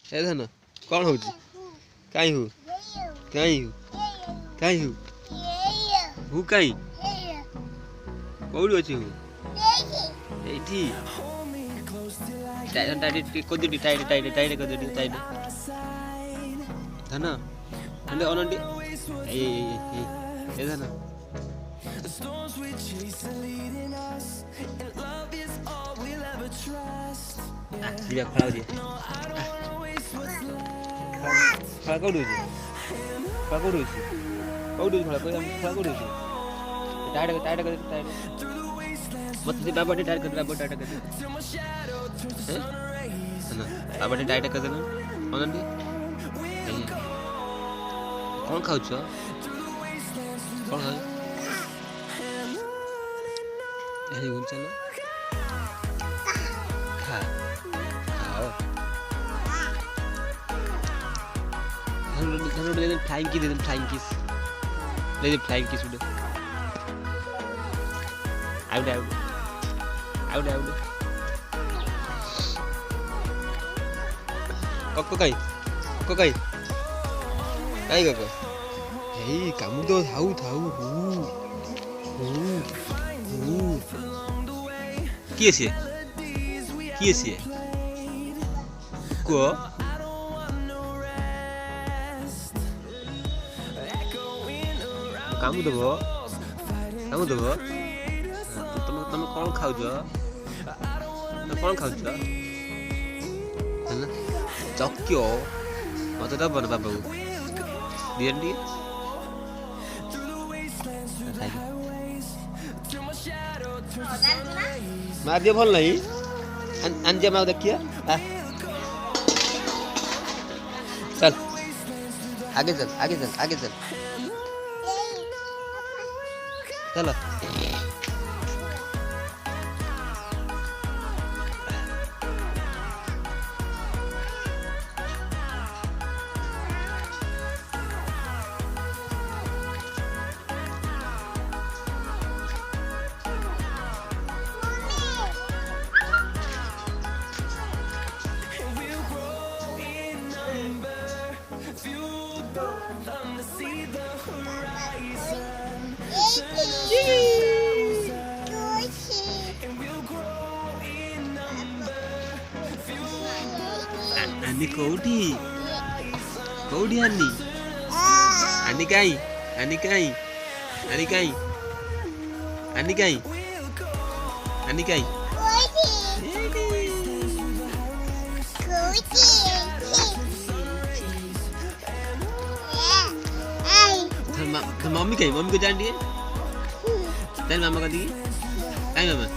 ଏ ଧନ କ'ଣ ହଉଛି? କାଇଁ ହୁ କାଇଁ ହୁ କାଇଁ ହୁ ହୁ କାଇଁ କୋଉଠି ଅଛି ହୁ? ଏଇଠି କରିଦିଅ ଟାଇଟ୍ କରିଦିଅ ଟାଇଟ୍ ଧନ ହେଲେ ଅନଟି ଏ ଧନ ଯିବା ଖଳା ଯିବା ଖଳା କୋଉଠି ଅଛି? ଖଳା କୋଉଠି ଅଛି? କୋଉଠି ଅଛି ଖଳା କୋଉଠି ଅଛି? ଟାଇଟ୍ ମତେ ସେ ବାବାଟି ଟାଇଟ୍ କରିଦେ ବାବାଟି ଟାଇଟ୍ କରିଦେଲ ଅନଟି କ'ଣ ଖାଉଛ? କ'ଣ ଖାଉଛ? ଚାଲ ଖା ଖାଅ ଫ୍ଲାଇଂ କିସ୍ ଦେଇଦେଲି ଫ୍ଲାଇଂ କିସ୍ ଗୋଟେ ଆଉ କକ କାଇଁ କକ ଏଇ କାମୁଡ଼ି ଦବ ଥାଉ କିଏ ସିଏ କୁହ କାମୁଡ଼ି ଦବ ତମେ କ'ଣ ଖାଉଛ? ହେଲା ଚକ୍ୟ ମତେ ଦବ ନା ବାବାକୁ ଦିଅନି ମାର ଦିଅ ଭଲ ନାହିଁ ଆଣିଦିଅ ମାକୁ ଦେଖିଆ चल आगे चल चलो Ani kodi Ani kai mami ko jalan dia dan mama kati kai mama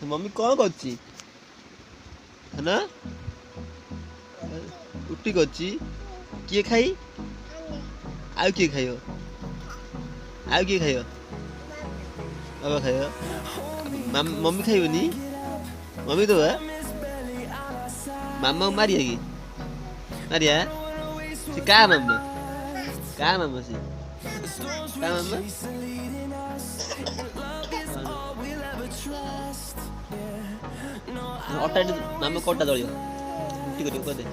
mummy कौन करछि है ना उठी करछि किए खाई आउ किए खाइयो बाबा खाइयो मम्मी खाइबनी मम्मी तो है मामा मारिया की मारिया से का मामा से का मामा ଅଟା ମାମା କଟା ଦଳିବ ରୁଟି କରିବ କରିଦେ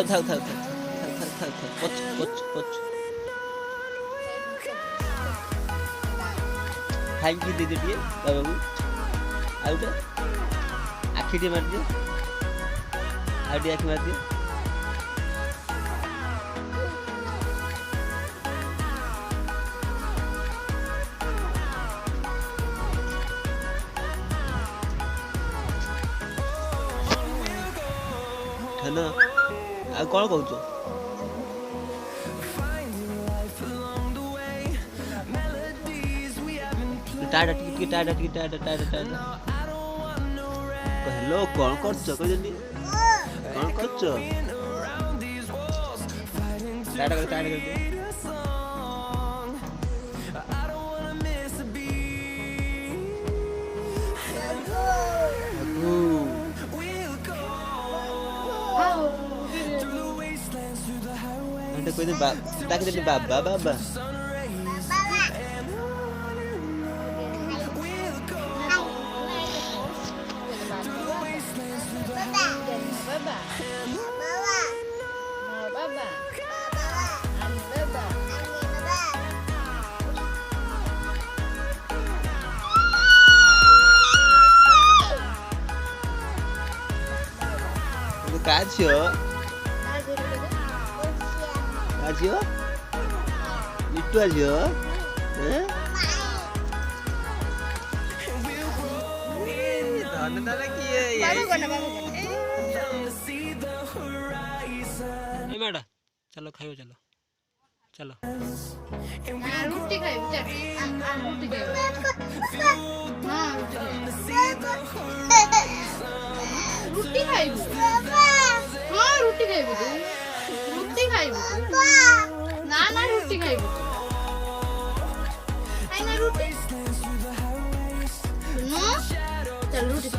ଥାଉ ପଛ ଖାଇକି ଦେଇଦିଅ ଟିକେ ବାବାକୁ ଆଉ ଗୋଟେ ଆଖି ଟିକେ ମାରିଦିଅ ଆଉ ଟିକେ ଆଖି ମାରିଦିଅ ଧନ ଆଉ କ'ଣ କହୁଛ? टाटा ହ୍ୟାଲୋ କ'ଣ କରୁଛ କହିଛନ୍ତି କ'ଣ କରୁଛ ଟାଟା କରି ଟାଟା କରିଦିଅ କହିଦେଲି ବାବା ବାବା କା ଝିଅ ମିଟୁଆ ଝିଅ मैडा चलो खाइयो चलो चलो रोटी खाइबू चल रोटी खाइबू हां रोटी खाइबू हां रोटी खाइबू रोटी खाइबू ना ना रोटी खाइबू खाई ना रोटी सुनो चल रोटी